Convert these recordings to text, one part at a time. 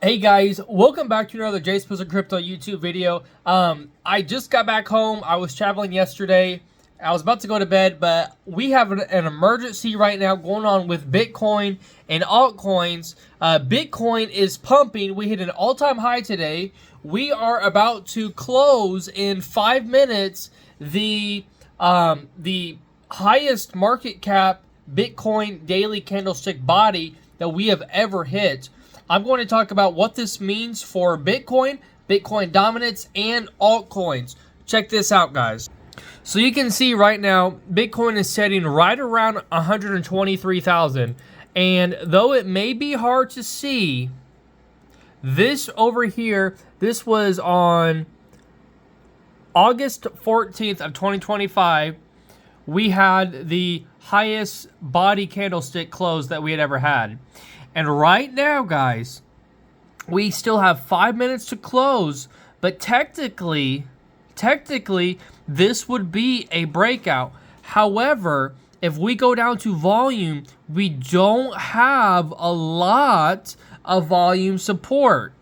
Hey guys, welcome back to another JSpizzle Crypto YouTube video. I just got back home. I was traveling yesterday. I was about to go to bed, but we have an emergency right now going on with Bitcoin and altcoins. Bitcoin is pumping. We hit an all-time high today. We are about to close in 5 minutes the highest market cap Bitcoin daily candlestick body that we have ever hit. I'm going to talk about what this means for Bitcoin, Bitcoin dominance, and altcoins. Check this out, guys. So you can see right now, Bitcoin is setting right around 123,000. And though it may be hard to see, this over here, this was on August 14th of 2025. We had the highest body candlestick close that we had ever had. And right now, guys, we still have 5 minutes to close, but technically, this would be a breakout. However, if we go down to volume, we don't have a lot of volume support.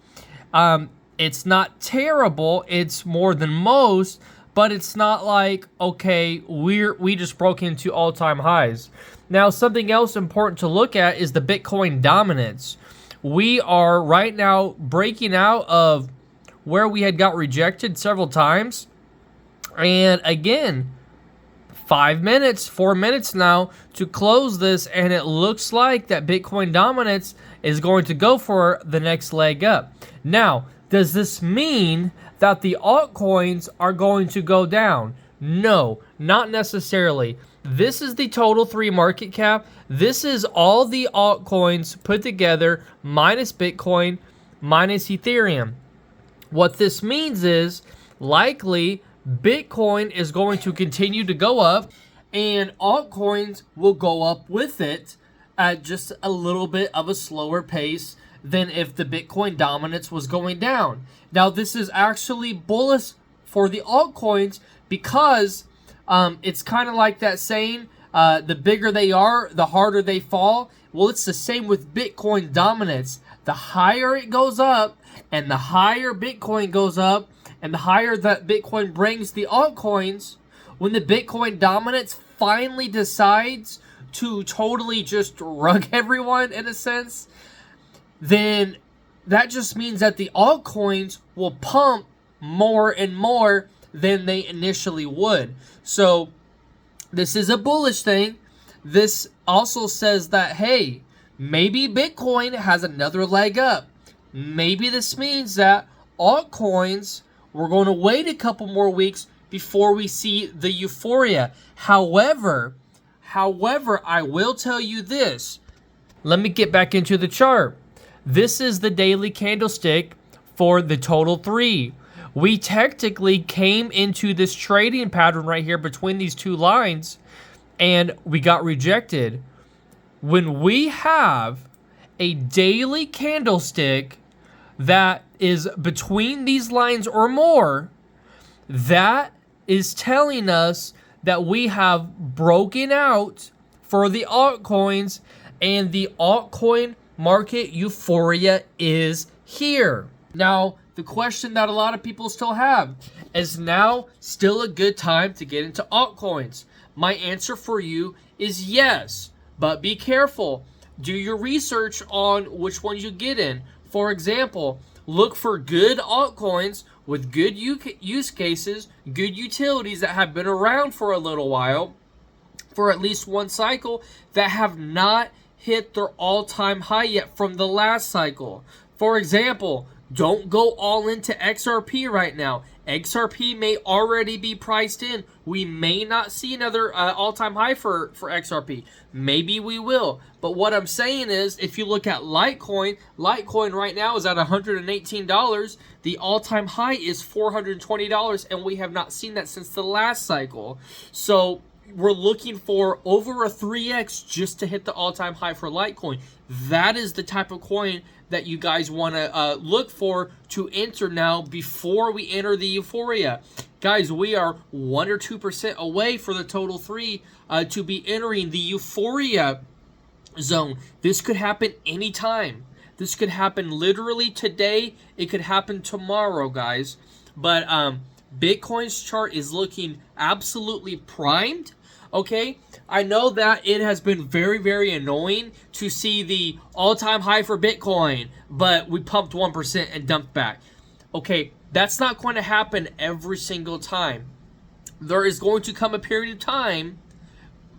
It's not terrible. It's more than most, but it's not like, okay, we just broke into all-time highs. Now, something else important to look at is the Bitcoin dominance. We are right now breaking out of where we had got rejected several times. And again, 4 minutes now to close this, and it looks like that Bitcoin dominance is going to go for the next leg up. Now, does this mean that the altcoins are going to go down? No, not necessarily. This is the total 3 market cap. This is all the altcoins put together minus Bitcoin, minus Ethereum. What this means is likely Bitcoin is going to continue to go up and altcoins will go up with it at just a little bit of a slower pace than if the Bitcoin dominance was going down. Now, this is actually bullish for the altcoins because it's kind of like that saying, the bigger they are, the harder they fall. Well, it's the same with Bitcoin dominance. The higher it goes up, and the higher Bitcoin goes up, and the higher that Bitcoin brings the altcoins, when the Bitcoin dominance finally decides to totally just rug everyone, in a sense, then that just means that the altcoins will pump more and more than they initially would. So this is a bullish thing. This also says that, hey, maybe Bitcoin has another leg up. Maybe this means that altcoins, we're going to wait a couple more weeks before we see the euphoria. However, I will tell you this. Let me get back into the chart. This is the daily candlestick for the total 3. We technically came into this trading pattern right here between these two lines, and we got rejected. When we have a daily candlestick that is between these lines or more, that is telling us that we have broken out for the altcoins, and the altcoin market euphoria is here. Now, the question that a lot of people still have is, now still a good time to get into altcoins? My answer for you is yes, but be careful. Do your research on which ones you get in. For example, look for good altcoins with good use cases, good utilities that have been around for a little while, for at least one cycle, that have not hit their all-time high yet from the last cycle. For example, don't go all into XRP right now. XRP may already be priced in. We may not see another all-time high for XRP. Maybe we will. But what I'm saying is, if you look at Litecoin right now is at $118. The all-time high is $420, and we have not seen that since the last cycle. So we're looking for over a 3x just to hit the all-time high for Litecoin. That is the type of coin that you guys want to look for to enter now before we enter the euphoria. Guys, we are 1 or 2% away for the total 3 to be entering the euphoria zone. This could happen anytime. This could happen literally today. It could happen tomorrow, guys. But Bitcoin's chart is looking absolutely primed. Okay, I know that it has been very, very annoying to see the all-time high for Bitcoin, but we pumped 1% and dumped back. Okay, that's not going to happen every single time. There is going to come a period of time,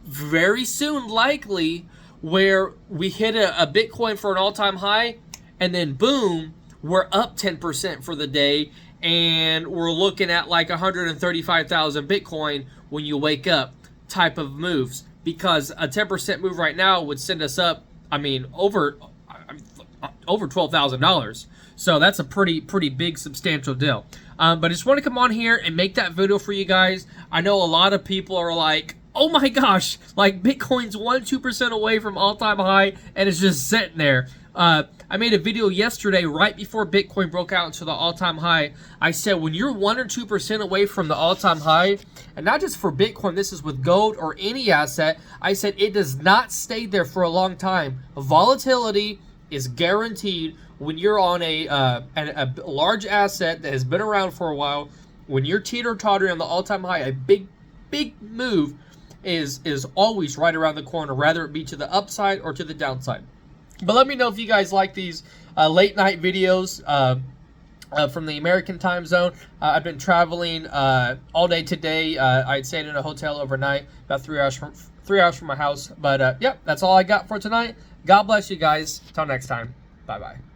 very soon likely, where we hit a Bitcoin for an all-time high, and then boom, we're up 10% for the day, and we're looking at like 135,000 Bitcoin when you wake up type of moves, because a 10% move right now would send us up, I mean, over $12,000. So that's a pretty big substantial deal. But I just want to come on here and make that video for you guys. I know a lot of people are like, oh my gosh, like Bitcoin's 1-2% away from all-time high and it's just sitting there. I made a video yesterday right before Bitcoin broke out into the all-time high. I said when you're 1 or 2% away from the all-time high, and not just for Bitcoin, this is with gold or any asset, I said it does not stay there for a long time. Volatility is guaranteed when you're on a large asset that has been around for a while. When you're teeter-tottering on the all-time high, a big move is always right around the corner, whether it be to the upside or to the downside. But let me know if you guys like these late night videos from the American time zone. I've been traveling all day today. I stayed in a hotel overnight, about 3 hours from my house. But yep, that's all I got for tonight. God bless you guys. Till next time. Bye-bye.